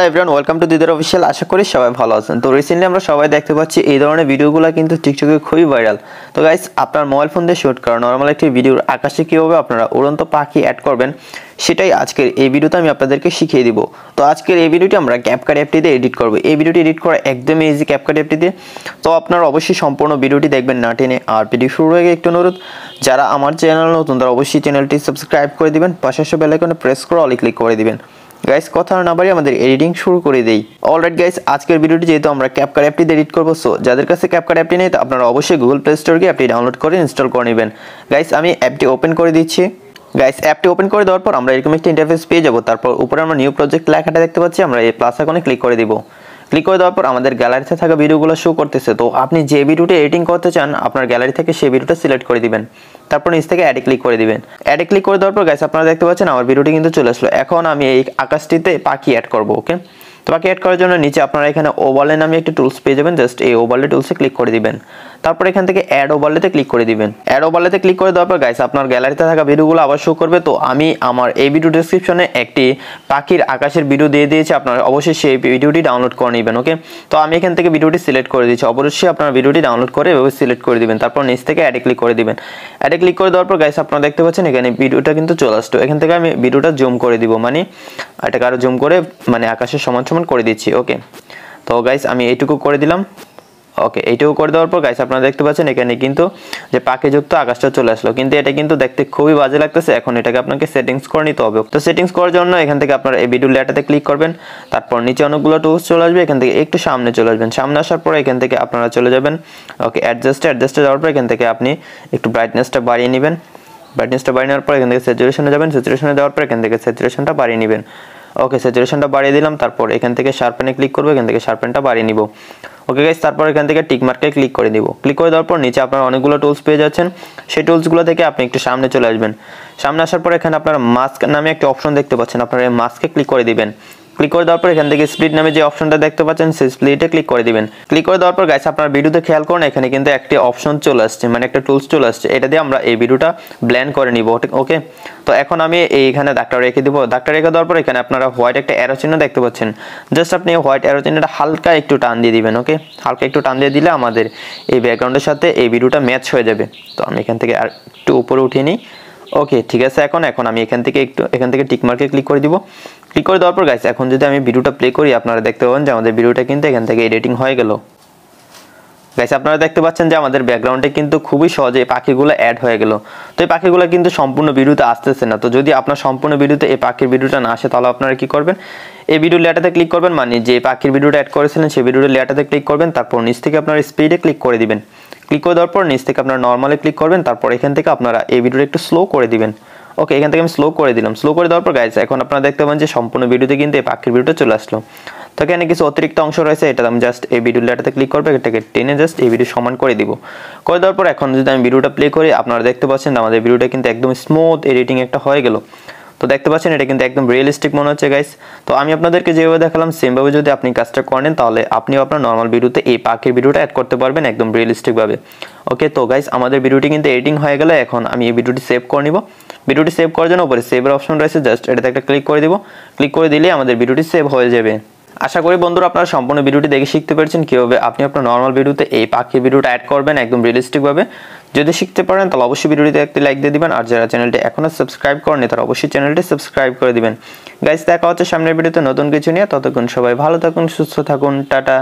Hello everyone, welcome to Didar official. আশা করি সবাই ভালো আছেন। তো রিসেন্টলি আমরা সবাই দেখতে পাচ্ছি এই ধরনের ভিডিওগুলো কিন্তু টিকটকে খুবই ভাইরাল। তো গাইস, আপনার মোবাইল ফোন দিয়ে শুট করা নর্মাল একটি ভিডিওর আকাশে কীভাবে আপনারা উড়ন্ত পাখি অ্যাড করবেন সেটাই আজকের এই ভিডিওতে আমি আপনাদেরকে শিখিয়ে দিব। তো আজকের এই ভিডিওটি আমরা ক্যাপকাট অ্যাপটি দিয়ে এডিট করব। এই ভিডিওটি এডিট করা একদমই ইজি ক্যাপকাট অ্যাপটি দিয়ে। তো আপনারা অবশ্যই সম্পূর্ণ ভিডিওটি দেখবেন না টেনে। আর ভিডিও শুরু হয়ে গিয়ে একটু অনুরোধ, যারা আমার চ্যানেল নতুন তারা অবশ্যই চ্যানেলটি সাবস্ক্রাইব করে দিবেন, পাশে বেল আইকনে প্রেস করে অল ক্লিক করে দিবেন। গাইস, কথা না বাড়িয়ে আমাদের এডিটিং শুরু করে দেই। অলরাইট গাইস, আজকের ভিডিওটি যেহেতু আমরা ক্যাপকাট অ্যাপটি দিয়ে এডিট করবো, সো যাদের কাছে ক্যাপকাট অ্যাপটি নেই আপনারা অবশ্যই গুগল প্লে স্টোর গিয়ে অ্যাপটি ডাউনলোড করে ইনস্টল করে নেবেন। গাইস, আমি অ্যাপটি ওপেন করে দিচ্ছি। গাইস, অ্যাপটি ওপেন করে দেওয়ার পর আমরা এরকম একটা ইন্টারফেস পেয়ে যাবো। তারপর উপরে আমরা নিউ প্রজেক্ট লেখাটা দেখতে পাচ্ছি, আমরা এই প্লাস আইকনে ক্লিক করে দিব। ক্লিক করে দেওয়ার পর আমাদের গ্যালারিতে থাকা ভিডিওগুলো শো করতেছে। তো আপনি যে ভিডিওটি এডিটিং করতে চান আপনার গ্যালারি থেকে সেই ভিডিওটা সিলেক্ট করে দিবেন। তারপর নিচ থেকে অ্যাডে ক্লিক করে দিবেন। অ্যাডে ক্লিক করে দেওয়ার পর গাইস আপনারা দেখতে পাচ্ছেন আমার ভিডিওটি কিন্তু চলে আসলো। এখন আমি এই আকাশটিতে পাখি অ্যাড করব। ওকে, তো পাখি অ্যাড করার জন্য নিচে আপনারা এখানে ওভারলে নামে একটি টুলস পেয়ে যাবেন। জাস্ট এই ওভারলে টুলসে ক্লিক করে দিবেন। তারপর এখান থেকে অ্যাড ওভারলেতে ক্লিক করে দিবেন। অ্যাড ওভারলেতে ক্লিক করে দেওয়ার পর গাইস আপনার গ্যালারিতে থাকা ভিডিওগুলো আবার শো করবে। তো আমি আমার এই ভিডিও ডেসক্রিপশনে একটি পাখির আকাশের ভিডিও দিয়ে দিয়েছি, আপনারা অবশ্যই সেই ভিডিওটি ডাউনলোড করে নেবেন। ওকে, তো আমি এখান থেকে ভিডিওটি সিলেক্ট করে দিচ্ছি। অবশ্যই আপনারা ভিডিওটি ডাউনলোড করে এভাবে সিলেক্ট করে দিবেন। তারপর নিচ থেকে অ্যাডে ক্লিক করে দিবেন। অ্যাডে ক্লিক করে দেওয়ার পর গাইস আপনারা দেখতে পাচ্ছেন এখানে ভিডিওটা কিন্তু চলে আসলো। এখান থেকে আমি ভিডিওটা জুম করে দিব, মানে এটাকে আরো জুম করে মানে আকাশের সমান সমান করে দিচ্ছি। ওকে, তো গাইস আমি এইটুকু করে দিলাম। ওকে, এইটুকু করে দেওয়ার পর গাইস আপনারা দেখতে পাচ্ছেন এখানে কিন্তু যে পাখিযুক্ত আকাশটা চলে আসলো, কিন্তু এটা কিন্তু দেখতে খুবই বাজে লাগতেছে। এখন এটাকে আপনাকে সেটিংস করে নিতে হবে। তো সেটিংস করার জন্য এখান থেকে আপনারা এই ভিডিও লেয়ারটাতে ক্লিক করবেন। তারপর নিচে অনেকগুলো টুলস চলে আসবে, এখান থেকে একটু সামনে চলে আসবেন। সামনে আসার পর এখান থেকে আপনারা চলে যাবেন ওকে অ্যাডজাস্টে যাওয়ার পর এখান থেকে আপনি একটু ব্রাইটনেসটা বাড়িয়ে নেবেন। ব্রাইটনেসটা বাড়িয়ে নেওয়ার পর এখান থেকে স্যাচুরেশনে যাবেন। স্যাচুরেশনে যাওয়ার পর এখান থেকে স্যাচুরেশনটা বাড়িয়ে নেবেন। ওকে, স্যাচুরেশনটা বাড়িয়ে দিলাম। তারপর এখান থেকে শার্পেনে ক্লিক করবো, এখান থেকে শার্পেনটা বাড়িয়ে নিব। ওকে গাইস, তারপর এখান থেকে টিক মার্কে ক্লিক করে দিব। ক্লিক করে দেওয়ার পর নিচে আপনারা অনেকগুলো টুলস পেয়ে যাচ্ছেন। সেই টুলসগুলো থেকে আপনি একটু সামনে চলে আসবেন। সামনে আসার পর এখানে আপনারা মাস্ক নামে একটা অপশন দেখতে পাচ্ছেন, আপনারা এই মাস্কে ক্লিক করে দিবেন। ক্লিক করে দেওয়ার পর এখান থেকে স্প্লিট নামে যে অপশনটা দেখতে পাচ্ছেন সেই স্প্লিটে ক্লিক করে দিবেন। ক্লিক করে দেওয়ার পর গাইস আপনারা ভিডিওতে খেয়াল করুন এখানে কিন্তু একটি অপশন চলে আসছে, মানে একটা টুলস চলে আসছে। এটা দিয়ে আমরা এই ভিডিওটা ব্লেন্ড করে নিব। ওকে, তো এখন আমি এইখানে দাগটা রেখে দিব। দাগটা রেখে দেওয়ার পর এখানে আপনারা হোয়াইট একটা অ্যারো চিহ্ন দেখতে পাচ্ছেন। জাস্ট আপনি হোয়াইট অ্যারো চিহ্নটা হালকা একটু টান দিয়ে দিবেন। ওকে, হালকা একটু টান দিয়ে দিলে আমাদের এই ব্যাকগ্রাউন্ডের সাথে এই ভিডিওটা ম্যাচ হয়ে যাবে। তো আমি এখান থেকে আর একটু উপরে উঠিয়ে নিই। ওকে, ঠিক আছে। এখন আমি এখান থেকে টিক মার্কে ক্লিক করে দিব। ক্লিক করে দেওয়ার পর গাইস এখন যদি আমি ভিডিওটা প্লে করি আপনারা দেখতে পাবেন যে আমাদের ভিডিওটা কিন্তু এখান থেকে এডিটিং হয়ে গেল। গাইস আপনারা দেখতে পাচ্ছেন যে আমাদের ব্যাকগ্রাউন্ডে কিন্তু খুবই সহজে পাখিগুলো অ্যাড হয়ে গেল। তো এই পাখিগুলো কিন্তু সম্পূর্ণ ভিডিওতে আসতেছে না। তো যদি আপনার সম্পূর্ণ ভিডিওতে এই পাখির ভিডিওটা না আসে তাহলে আপনারা কি করবেন, এই ভিডিও লেয়ারটাতে ক্লিক করবেন, মানে যে পাখির ভিডিওটা অ্যাড করেছিলেন সেই ভিডিওর লেয়ারটাতে ক্লিক করবেন। তারপর নিচ থেকে আপনারা স্পিডে ক্লিক করে দিবেন। ক্লিক করে দেওয়ার পর নিচ থেকে আপনারা নর্মালে ক্লিক করবেন। তারপর এখান থেকে আপনারা এই ভিডিওটা একটু স্লো করে দিবেন। ওকে, এখান থেকে আমি স্লো করে দিলাম। স্লো করে দেওয়ার পর গাইস এখন আপনারা দেখতে পাবেন যে সম্পূর্ণ ভিডিওতে কিন্তু এই পাখির ভিডিওটা চলে আসলো। তো এখানে কিছু অতিরিক্ত অংশ রয়েছে, এটা আমি জাস্ট এই ভিডিও লেয়ারটাতে ক্লিক করবো, এটাকে টেনে জাস্ট এই ভিডিও সমান করে দিব। করে দেওয়ার পর এখন যদি আমি ভিডিওটা প্লে করি আপনারা দেখতে পাচ্ছেন আমাদের ভিডিওটা কিন্তু একদম স্মুথ এডিটিং একটা হয়ে গেল। তো দেখতে পাচ্ছেন এটা কিন্তু একদম রিয়েলিস্টিক মনে হচ্ছে গাইস। তো আমি আপনাদেরকে যেভাবে দেখালাম সেমভাবে যদি আপনি কাজটা করেন তাহলে আপনিও আপনার নর্মাল ভিডিওতে এই পাখির ভিডিওটা অ্যাড করতে পারবেন একদম রিয়েলিস্টিকভাবে। ওকে, তো গাইস আমাদের ভিডিওটি কিন্তু এডিটিং হয়ে গেলে এখন আমি এই ভিডিওটি সেভ করে নিব। ভিডিওটি সেভ করার জন্য উপরে সেভের অপশন রয়েছে, জাস্ট এটাতে একটা ক্লিক করে দিব। ক্লিক করে দিলে আমাদের ভিডিওটি সেভ হয়ে যাবে। আশা করি বন্ধুরা আপনারা সম্পূর্ণ ভিডিওটি দেখে শিখতে পেরেছেন কিভাবে আপনি আপনার নর্মাল ভিডিওতে এই পাখির ভিডিওটা অ্যাড করবেন একদম রিয়েলিস্টিকভাবে। যদি শিখতে পারেন তাহলে অবশ্যই ভিডিওটিতে একটি লাইক দিয়ে দিবেন, আর যারা চ্যানেলটি এখনো সাবস্ক্রাইব করেনি তারা অবশ্যই চ্যানেলটি সাবস্ক্রাইব করে দিবেন। গাইস দেখা হচ্ছে সামনের ভিডিওতে নতুন কিছু নিয়ে। ততক্ষণ সবাই ভালো থাকুন, সুস্থ থাকুন, টাটা।